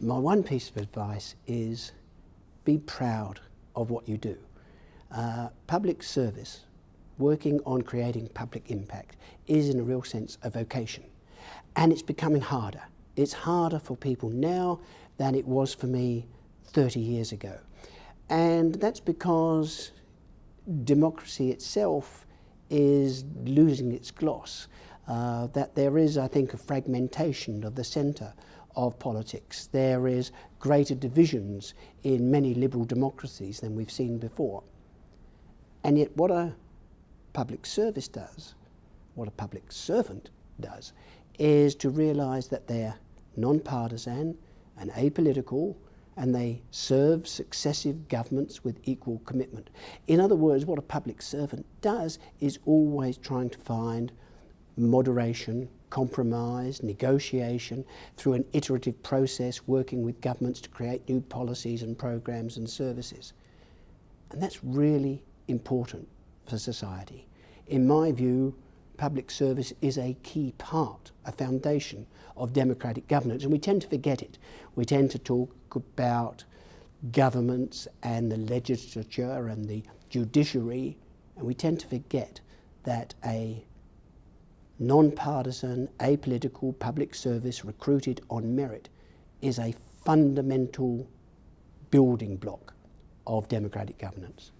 My one piece of advice is be proud of what you do. Public service, working on creating public impact, is in a real sense a vocation, and it's becoming harder. It's harder for people now than it was for me 30 years ago, and that's because democracy itself is losing its gloss, that there is, I think, a fragmentation of the centre of politics. There is greater divisions in many liberal democracies than we've seen before. And yet what a public service does, what a public servant does, is to realise that they're non-partisan and apolitical, and they serve successive governments with equal commitment. In other words, what a public servant does is always trying to find moderation, compromise, negotiation through an iterative process, working with governments to create new policies and programs and services. And that's really important for society. In my view, public service is a key part, a foundation of democratic governance, and we tend to forget it. We tend to talk about governments and the legislature and the judiciary, and we tend to forget that a non-partisan, apolitical public service recruited on merit is a fundamental building block of democratic governance.